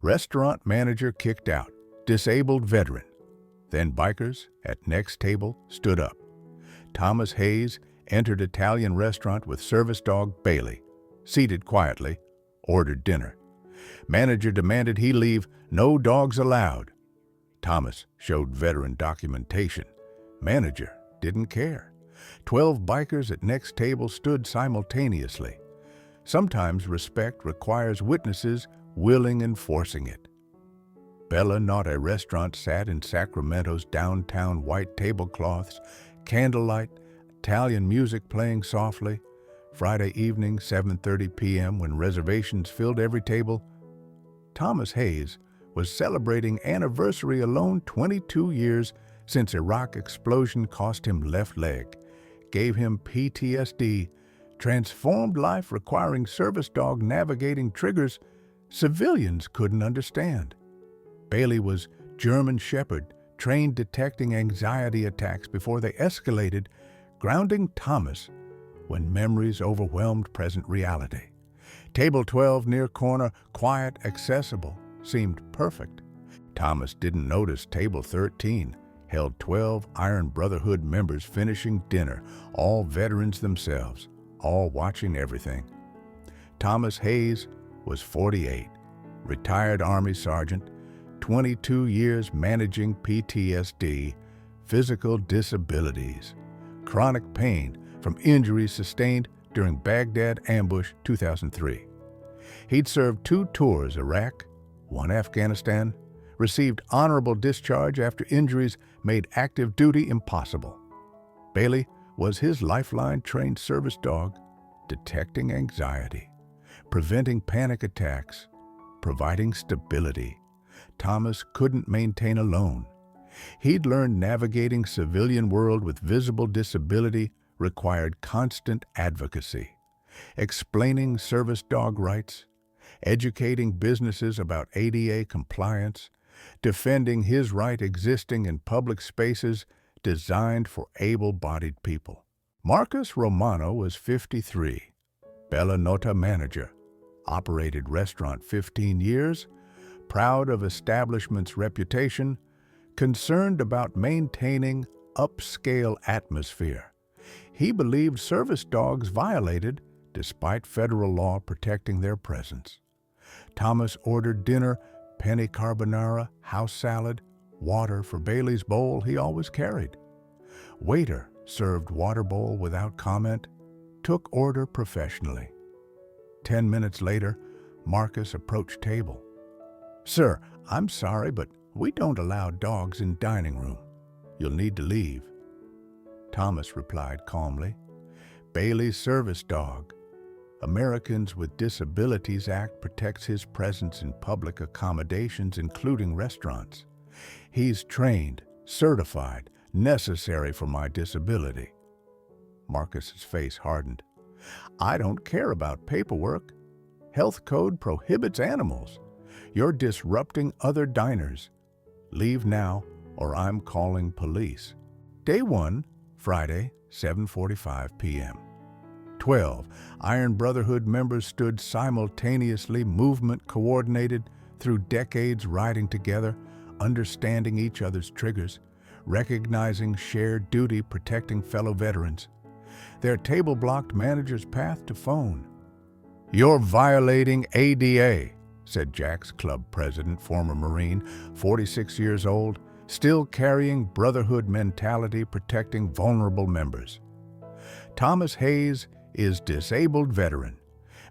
Restaurant manager kicked out. Disabled veteran. Then bikers at next table stood up. Thomas Hayes entered Italian restaurant with service dog Bailey. Seated quietly, ordered dinner. Manager demanded he leave. No dogs allowed. Thomas showed veteran documentation. Manager didn't care. 12 bikers at next table stood simultaneously. Sometimes respect requires witnesses willing enforcing it. Bella Notte restaurant sat in Sacramento's downtown white tablecloths, candlelight, Italian music playing softly. Friday evening, 7:30 p.m., when reservations filled every table. Thomas Hayes was celebrating anniversary alone. 22 years since Iraq explosion cost him left leg, gave him PTSD, transformed life requiring service dog navigating triggers civilians couldn't understand. Bailey was German Shepherd, trained detecting anxiety attacks before they escalated, grounding Thomas when memories overwhelmed present reality. Table 12 near corner, quiet, accessible, seemed perfect. Thomas didn't notice table 13 held 12 Iron Brotherhood members finishing dinner, all veterans themselves, all watching everything. Thomas Hayes was 48, retired Army sergeant, 22 years managing PTSD, physical disabilities, chronic pain from injuries sustained during Baghdad ambush 2003. He'd served 2 tours Iraq, 1 Afghanistan, received honorable discharge after injuries made active duty impossible. Bailey was his lifeline trained service dog, detecting anxiety, preventing panic attacks, providing stability. Thomas couldn't maintain alone. He'd learned navigating civilian world with visible disability required constant advocacy, explaining service dog rights, educating businesses about ADA compliance, defending his right existing in public spaces designed for able-bodied people. Marcus Romano was 53, Bella Notte manager, operated restaurant 15 years, proud of establishment's reputation, concerned about maintaining upscale atmosphere. He believed service dogs violated despite federal law protecting their presence. Thomas ordered dinner, penne carbonara, house salad, water for Bailey's bowl he always carried. Waiter served water bowl without comment, took order professionally. 10 minutes later, Marcus approached table. "Sir, I'm sorry, but we don't allow dogs in dining room. You'll need to leave." Thomas replied calmly, "Bailey's service dog. Americans with Disabilities Act protects his presence in public accommodations, including restaurants. He's trained, certified, necessary for my disability." Marcus's face hardened. "I don't care about paperwork. Health code prohibits animals. You're disrupting other diners. Leave now, or I'm calling police." Day 1, Friday, 7:45 p.m. 12 Iron Brotherhood members stood simultaneously, movement coordinated through decades, riding together, understanding each other's triggers, recognizing shared duty, protecting fellow veterans. Their table blocked manager's path to phone. "You're violating ADA," said Jack's club president, former Marine, 46 years old, still carrying brotherhood mentality, protecting vulnerable members. Thomas Hayes is disabled veteran.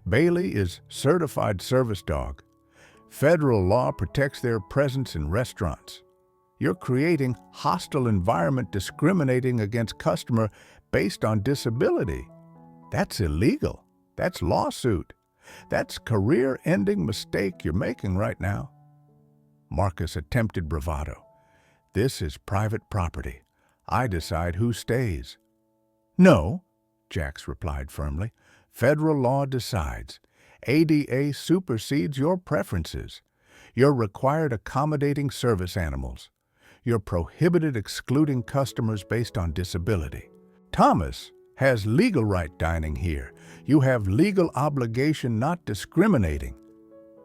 Bailey is certified service dog. Federal law protects their presence in restaurants. You're creating hostile environment, discriminating against customer based on disability. That's illegal. That's lawsuit. That's career-ending mistake you're making right now. Marcus attempted bravado. "This is private property. I decide who stays." "No," Jax replied firmly. "Federal law decides. ADA supersedes your preferences. You're required accommodating service animals. You're prohibited excluding customers based on disability. Thomas has legal right dining here. You have legal obligation not discriminating."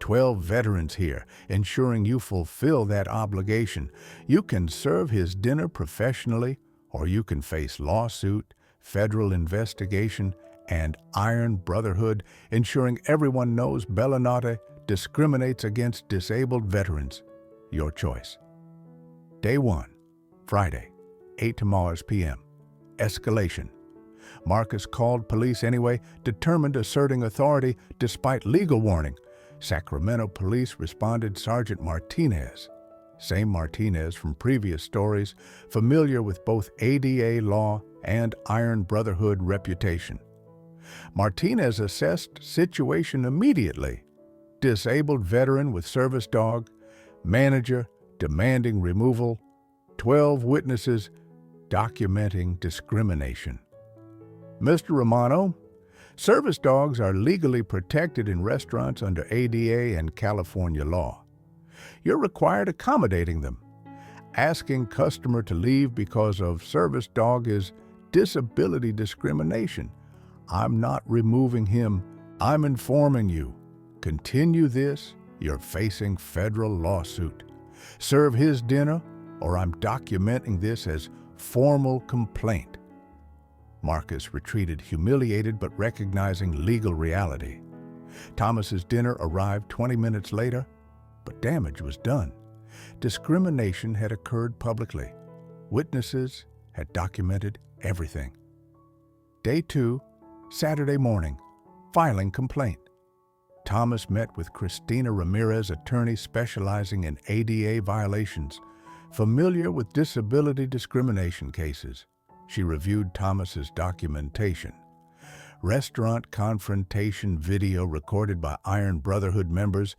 12 veterans here, ensuring you fulfill that obligation. You can serve his dinner professionally, or you can face lawsuit, federal investigation, and Iron Brotherhood, ensuring everyone knows Bellinati discriminates against disabled veterans. Your choice. Day 1, Friday, 8 p.m. Escalation. Marcus called police anyway, determined asserting authority despite legal warning. Sacramento police responded Sergeant Martinez. Same Martinez from previous stories, familiar with both ADA law and Iron Brotherhood reputation. Martinez assessed situation immediately. Disabled veteran with service dog, manager demanding removal, 12 witnesses documenting discrimination. Mr. Romano, service dogs are legally protected in restaurants under ADA and California law. You're required accommodating them. Asking customer to leave because of service dog is disability discrimination. I'm not removing him. I'm informing you. Continue this, you're facing federal lawsuit. Serve his dinner, or I'm documenting this as formal complaint. Marcus retreated, humiliated but recognizing legal reality. Thomas's dinner arrived 20 minutes later, but damage was done. Discrimination had occurred publicly. Witnesses had documented everything. Day 2, Saturday morning, filing complaint. Thomas met with Christina Ramirez, attorney specializing in ADA violations, familiar with disability discrimination cases. She reviewed Thomas's documentation. Restaurant confrontation video recorded by Iron Brotherhood members,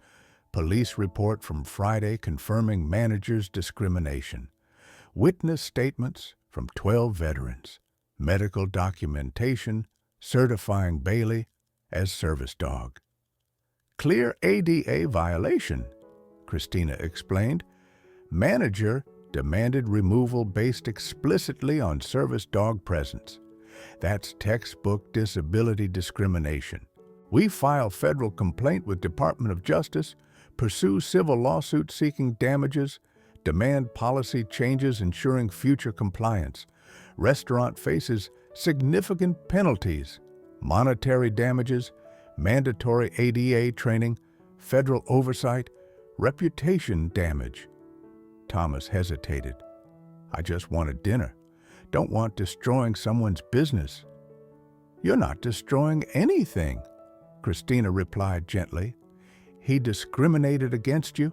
police report from Friday confirming manager's discrimination, witness statements from 12 veterans, medical documentation certifying Bailey as service dog. Clear ADA violation, Christina explained. Manager demanded removal based explicitly on service dog presence. That's textbook disability discrimination. We file federal complaint with Department of Justice, pursue civil lawsuit seeking damages, demand policy changes ensuring future compliance. Restaurant faces significant penalties, monetary damages, mandatory ADA training, federal oversight, reputation damage. Thomas hesitated. I just wanted dinner. Don't want destroying someone's business. You're not destroying anything, Christina replied gently. He discriminated against you.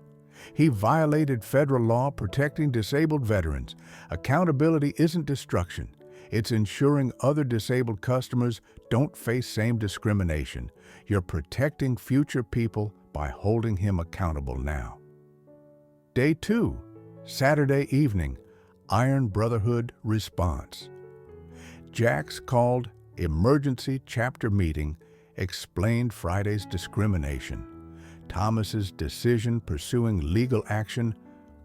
He violated federal law protecting disabled veterans. Accountability isn't destruction. It's ensuring other disabled customers don't face same discrimination. You're protecting future people by holding him accountable now. Day 2, Saturday evening, Iron Brotherhood response. Jax called emergency chapter meeting, explained Friday's discrimination, Thomas's decision pursuing legal action,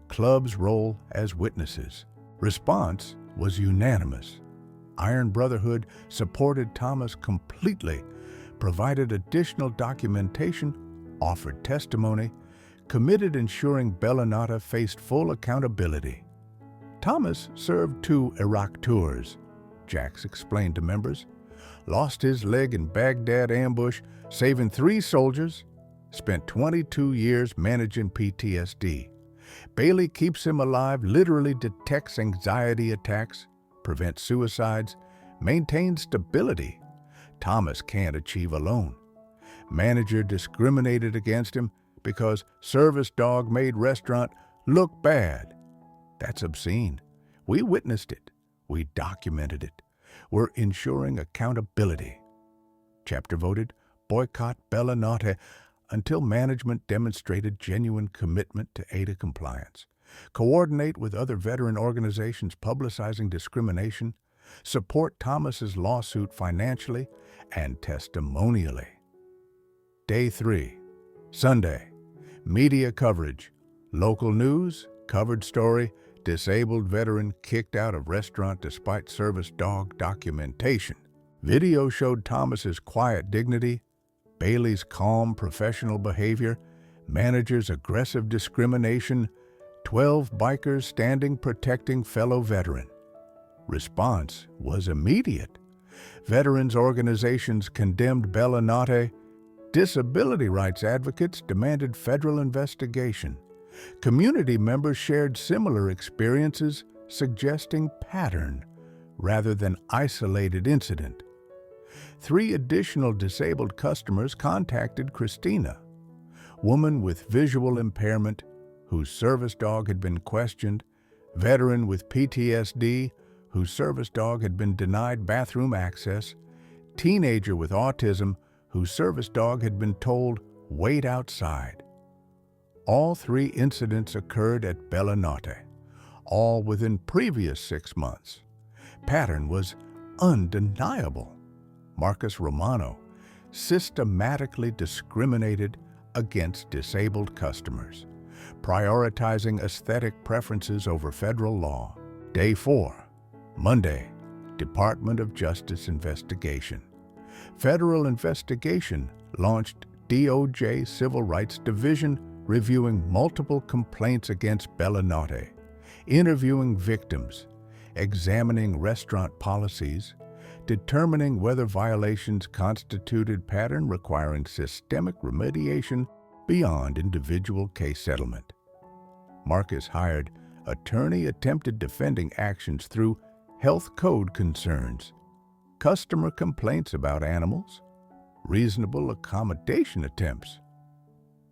club's role as witnesses. Response was unanimous. Iron Brotherhood supported Thomas completely, provided additional documentation, offered testimony, committed ensuring Bellinati faced full accountability. Thomas served 2 Iraq tours, Jax explained to members, lost his leg in Baghdad ambush, saving 3 soldiers, spent 22 years managing PTSD. Bailey keeps him alive, literally detects anxiety attacks, prevents suicides, maintains stability. Thomas can't achieve alone. Manager discriminated against him because service dog made restaurant look bad. That's obscene. We witnessed it. We documented it. We're ensuring accountability. Chapter voted boycott Bellinati until management demonstrated genuine commitment to ADA compliance. Coordinate with other veteran organizations publicizing discrimination. Support Thomas's lawsuit financially and testimonially. Day 3, Sunday, media coverage. Local news, covered story, disabled veteran kicked out of restaurant despite service dog documentation. Video showed Thomas's quiet dignity, Bailey's calm professional behavior, Managers' aggressive discrimination, 12 bikers standing protecting fellow veteran. Response was immediate. Veterans organizations condemned Bellinotte. Disability rights advocates demanded federal investigation. Community members shared similar experiences, suggesting pattern rather than isolated incident. 3 additional disabled customers contacted Christina, woman with visual impairment whose service dog had been questioned, veteran with PTSD whose service dog had been denied bathroom access, teenager with autism whose service dog had been told, "Wait outside." All 3 incidents occurred at Bellinotte, all within previous 6 months. Pattern was undeniable. Marcus Romano systematically discriminated against disabled customers, prioritizing aesthetic preferences over federal law. Day 4, Monday, Department of Justice investigation. Federal investigation launched DOJ Civil Rights Division reviewing multiple complaints against Bellinotte, interviewing victims, examining restaurant policies, determining whether violations constituted pattern requiring systemic remediation beyond individual case settlement. Marcus hired attorney attempted defending actions through health code concerns, customer complaints about animals, reasonable accommodation attempts.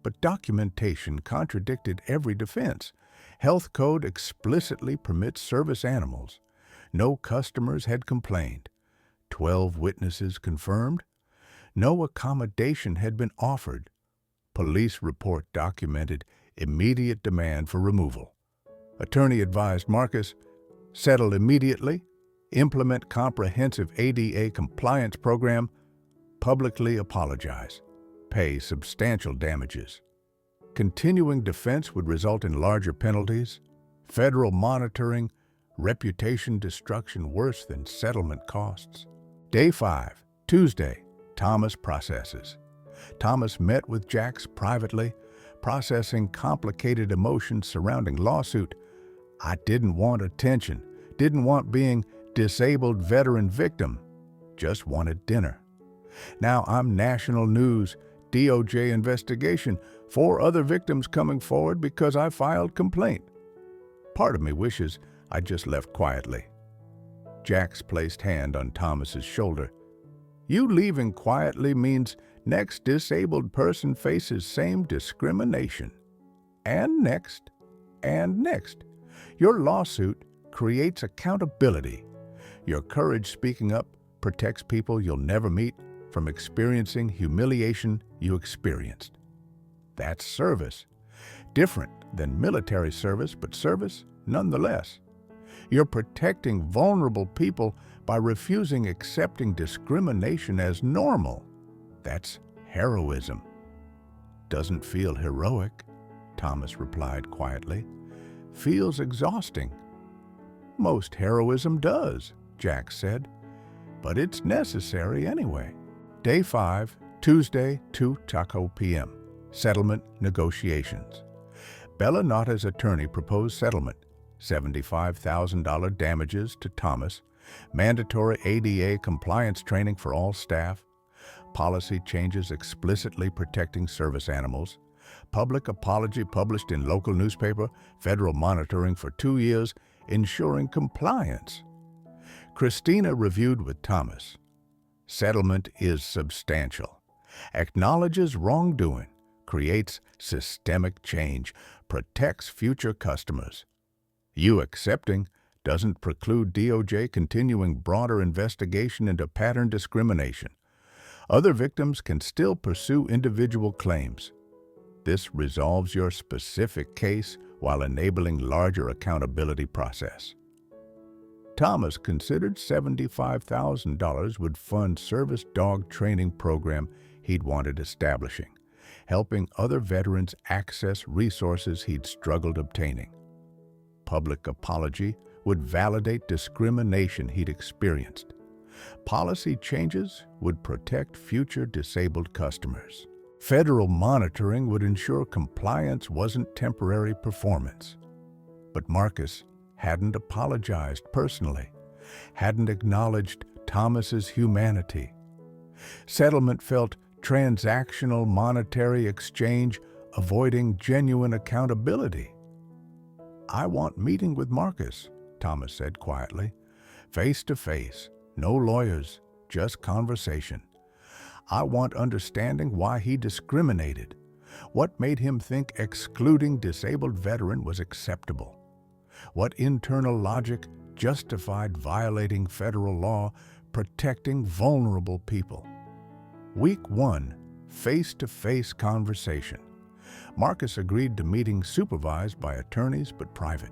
But documentation contradicted every defense. Health code explicitly permits service animals. No customers had complained. 12 witnesses confirmed. No accommodation had been offered. Police report documented immediate demand for removal. Attorney advised Marcus, settle immediately, implement comprehensive ADA compliance program, publicly apologize, pay substantial damages. Continuing defense would result in larger penalties, federal monitoring, reputation destruction worse than settlement costs. Day 5, Tuesday, Thomas processes. Thomas met with Jax privately, processing complicated emotions surrounding lawsuit. I didn't want attention, didn't want being disabled veteran victim, just wanted dinner. Now I'm national news, DOJ investigation, 4 other victims coming forward because I filed complaint. Part of me wishes I'd just left quietly. Jax placed hand on Thomas's shoulder. You leaving quietly means next disabled person faces same discrimination. And next, and next. Your lawsuit creates accountability. Your courage speaking up protects people you'll never meet from experiencing humiliation you experienced. That's service. Different than military service, but service nonetheless. You're protecting vulnerable people by refusing accepting discrimination as normal. That's heroism. Doesn't feel heroic, Thomas replied quietly. Feels exhausting. Most heroism does, Jax said, but it's necessary anyway. Day 5, Tuesday, 2:00 p.m. Settlement negotiations. Bellinotte's attorney proposed settlement, $75,000 damages to Thomas, mandatory ADA compliance training for all staff, policy changes explicitly protecting service animals, public apology published in local newspaper, federal monitoring for 2 years, ensuring compliance. Christina reviewed with Thomas. Settlement is substantial, acknowledges wrongdoing, creates systemic change, protects future customers. You accepting doesn't preclude DOJ continuing broader investigation into pattern discrimination. Other victims can still pursue individual claims. This resolves your specific case while enabling larger accountability process. Thomas considered $75,000 would fund service dog training program he'd wanted establishing, helping other veterans access resources he'd struggled obtaining. Public apology would validate discrimination he'd experienced. Policy changes would protect future disabled customers. Federal monitoring would ensure compliance wasn't temporary performance. But Marcus hadn't apologized personally, hadn't acknowledged Thomas's humanity. Settlement felt transactional monetary exchange, avoiding genuine accountability. "I want meeting with Marcus," Thomas said quietly. "Face to face, no lawyers, just conversation. I want understanding why he discriminated. What made him think excluding disabled veteran was acceptable? What internal logic justified violating federal law protecting vulnerable people?" Week 1, face-to-face conversation. Marcus agreed to meetings supervised by attorneys but private,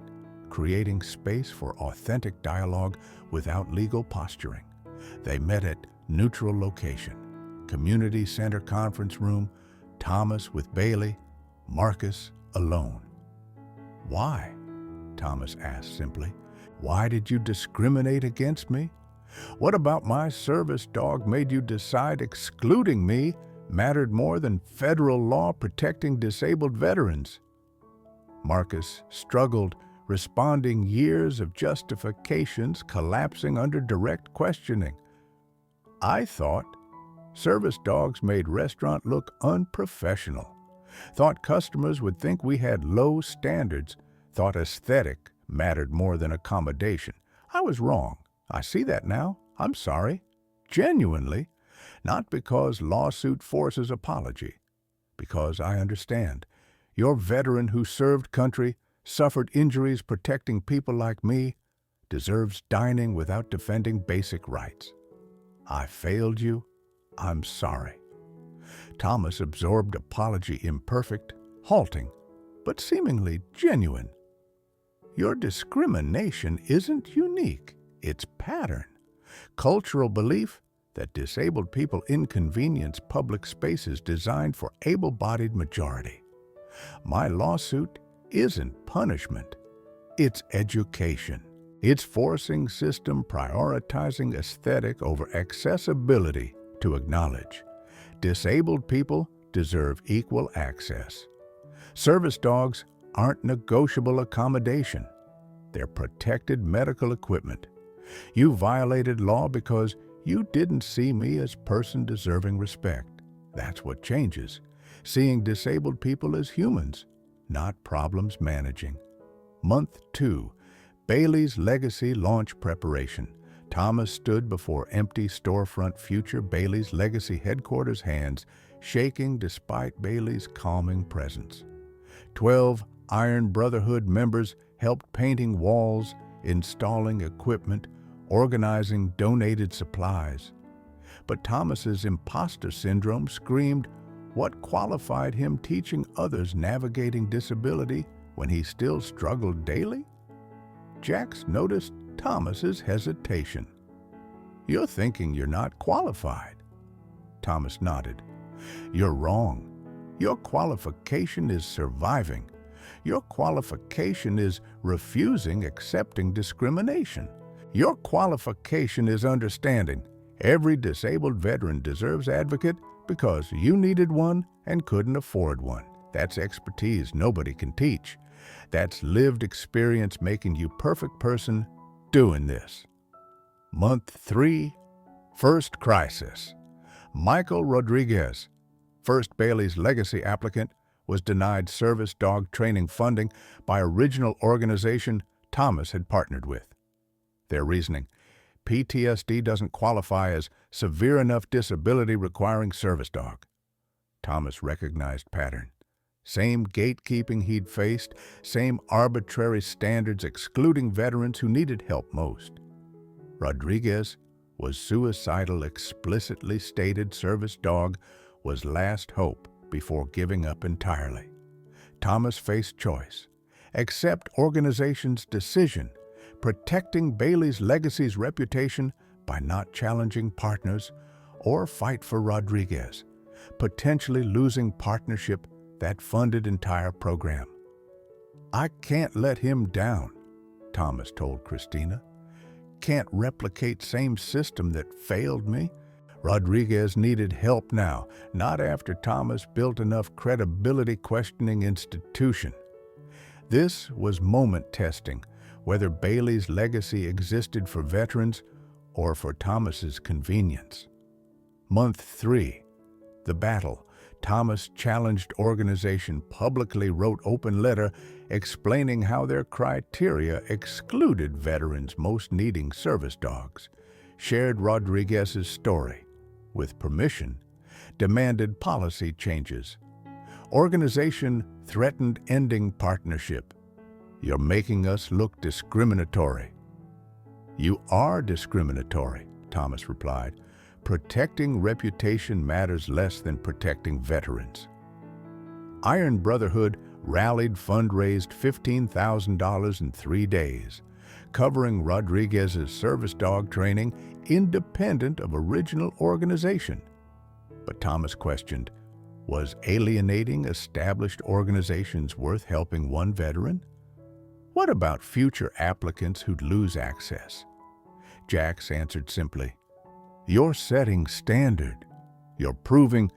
creating space for authentic dialogue without legal posturing. They met at neutral location, community center conference room, Thomas with Bailey, Marcus alone. "Why?" Thomas asked simply. "Why did you discriminate against me? What about my service dog made you decide excluding me mattered more than federal law protecting disabled veterans?" Marcus struggled, responding years of justifications collapsing under direct questioning. "I thought service dogs made restaurant look unprofessional. Thought customers would think we had low standards. Thought aesthetic mattered more than accommodation. I was wrong. I see that now. I'm sorry. Genuinely. Not because lawsuit forces apology. Because I understand. Your veteran who served country, suffered injuries protecting people like me, deserves dining without defending basic rights. I failed you. I'm sorry." Thomas absorbed apology imperfect, halting, but seemingly genuine. "Your discrimination isn't unique. It's pattern. Cultural belief that disabled people inconvenience public spaces designed for able-bodied majority. My lawsuit isn't punishment. It's education. It's forcing system prioritizing aesthetic over accessibility to acknowledge disabled people deserve equal access. Service dogs aren't negotiable accommodation. They're protected medical equipment. You violated law because you didn't see me as person deserving respect. That's what changes. Seeing disabled people as humans, not problems managing." Month 2, Bailey's Legacy launch preparation. Thomas stood before empty storefront future Bailey's Legacy headquarters, hands shaking despite Bailey's calming presence. 12 Iron Brotherhood members helped painting walls, installing equipment, organizing donated supplies. But Thomas's imposter syndrome screamed, what qualified him teaching others navigating disability when he still struggled daily? Jax noticed Thomas's hesitation. "You're thinking you're not qualified." Thomas nodded. "You're wrong. Your qualification is surviving. Your qualification is refusing accepting discrimination. Your qualification is understanding every disabled veteran deserves advocate because you needed one and couldn't afford one. That's expertise nobody can teach. That's lived experience making you perfect person doing this." Month 3, first crisis. Michael Rodriguez, first Bailey's Legacy applicant, was denied service dog training funding by original organization Thomas had partnered with. Their reasoning: PTSD doesn't qualify as severe enough disability requiring service dog. Thomas recognized pattern. Same gatekeeping he'd faced, same arbitrary standards excluding veterans who needed help most. Rodriguez was suicidal, explicitly stated service dog was last hope before giving up entirely. Thomas faced choice: accept organization's decision, protecting Bailey's Legacy's reputation by not challenging partners, or fight for Rodriguez, potentially losing partnership that funded entire program. "I can't let him down," Thomas told Christina. "Can't replicate same system that failed me. Rodriguez needed help now, not after Thomas built enough credibility questioning institution. This was moment testing, whether Bailey's legacy existed for veterans or for Thomas's convenience. Month 3, the battle. Thomas challenged organization publicly wrote open letter explaining how their criteria excluded veterans most needing service dogs, shared Rodriguez's story, with permission, demanded policy changes. Organization threatened ending partnership. You're making us look discriminatory. You are discriminatory, Thomas replied. Protecting reputation matters less than protecting veterans. Iron Brotherhood rallied fundraised $15,000 in 3 days, covering Rodriguez's service dog training independent of original organization. But Thomas questioned, was alienating established organizations worth helping one veteran? What about future applicants who'd lose access? Jax answered simply, you're setting standard. You're proving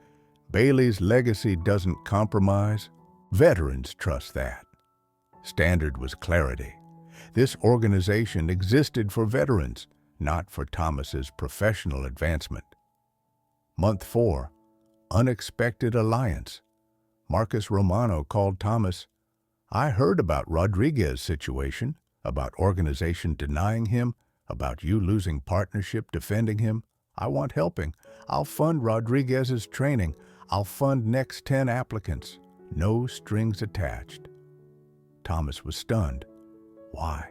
Bailey's legacy doesn't compromise. Veterans trust that. Standard was clarity. This organization existed for veterans, not for Thomas's professional advancement. Month 4, unexpected alliance. Marcus Romano called Thomas. I heard about Rodriguez's situation, about organization denying him, about you losing partnership defending him. I want helping. I'll fund Rodriguez's training. I'll fund next 10 applicants. No strings attached. Thomas was stunned. Why?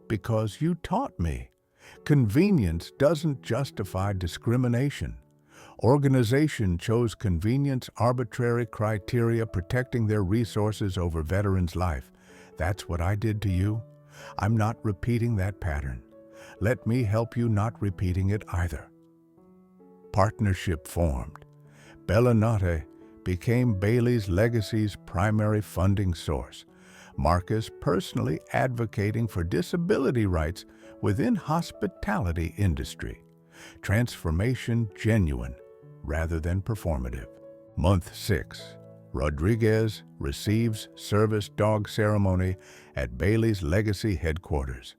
Because you taught me. Convenience doesn't justify discrimination. Organization chose convenience, arbitrary criteria protecting their resources over veterans' life. That's what I did to you. I'm not repeating that pattern. Let me help you not repeating it either. Partnership formed. Bellinati became Bailey's legacy's primary funding source. Marcus personally advocating for disability rights within hospitality industry. Transformation genuine rather than performative. Month 6. Rodriguez receives service dog ceremony at Bailey's legacy headquarters.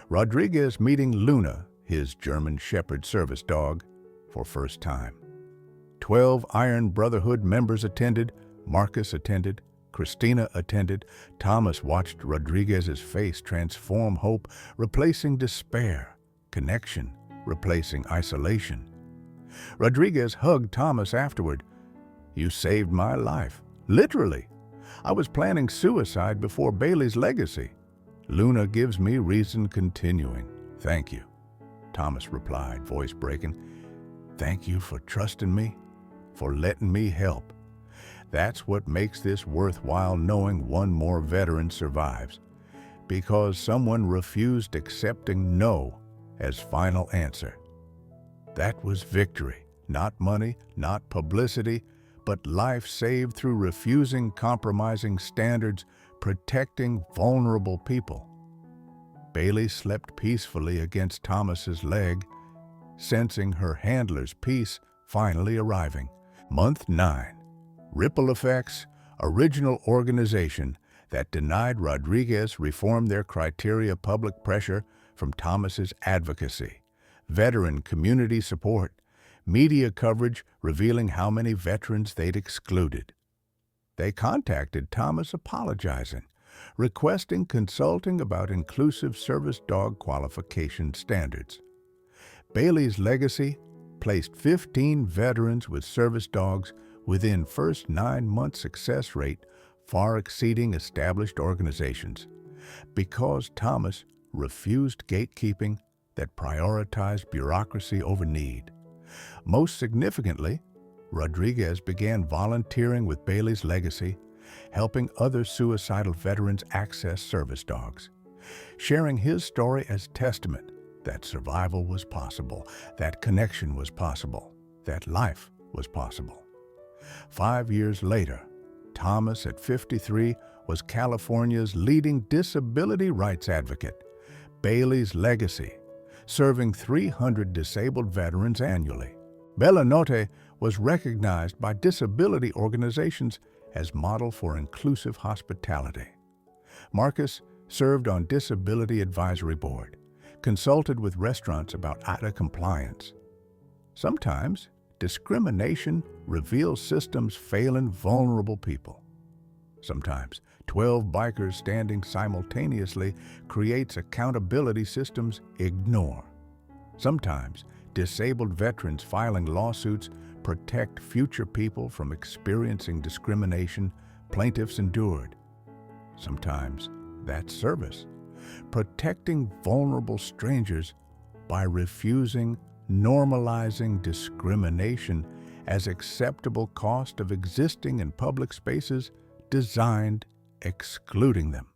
Rodriguez meeting Luna, his German Shepherd service dog, for first time. 12 Iron Brotherhood members attended, Marcus attended, Christina attended. Thomas watched Rodriguez's face transform hope, replacing despair, connection, replacing isolation. Rodriguez hugged Thomas afterward. You saved my life, literally. I was planning suicide before Bailey's legacy. Luna gives me reason continuing. Thank you, Thomas replied, voice breaking. Thank you for trusting me, for letting me help. That's what makes this worthwhile, knowing one more veteran survives, because someone refused accepting no as final answer. That was victory, not money, not publicity, but life saved through refusing compromising standards, protecting vulnerable people. Bailey slept peacefully against Thomas's leg, sensing her handler's peace finally arriving. Month 9. Ripple effects. Original organization that denied Rodriguez reformed their criteria. Public pressure from Thomas's advocacy. Veteran community support. Media coverage revealing how many veterans they'd excluded. They contacted Thomas apologizing, requesting consulting about inclusive service dog qualification standards. Bailey's legacy placed 15 veterans with service dogs within first 9-month success rate, far exceeding established organizations, because Thomas refused gatekeeping that prioritized bureaucracy over need. Most significantly, Rodriguez began volunteering with Bailey's legacy, helping other suicidal veterans access service dogs, sharing his story as testament that survival was possible, that connection was possible, that life was possible. 5 years later, Thomas, at 53, was California's leading disability rights advocate. Bailey's legacy, serving 300 disabled veterans annually, Bella Notte was recognized by disability organizations as model for inclusive hospitality. Marcus served on Disability Advisory Board, consulted with restaurants about ADA compliance. Sometimes, discrimination reveals systems failing vulnerable people. Sometimes, 12 bikers standing simultaneously creates accountability systems ignore. Sometimes, disabled veterans filing lawsuits protect future people from experiencing discrimination plaintiffs endured. Sometimes, that's service, protecting vulnerable strangers by refusing normalizing discrimination as acceptable cost of existing in public spaces designed excluding them.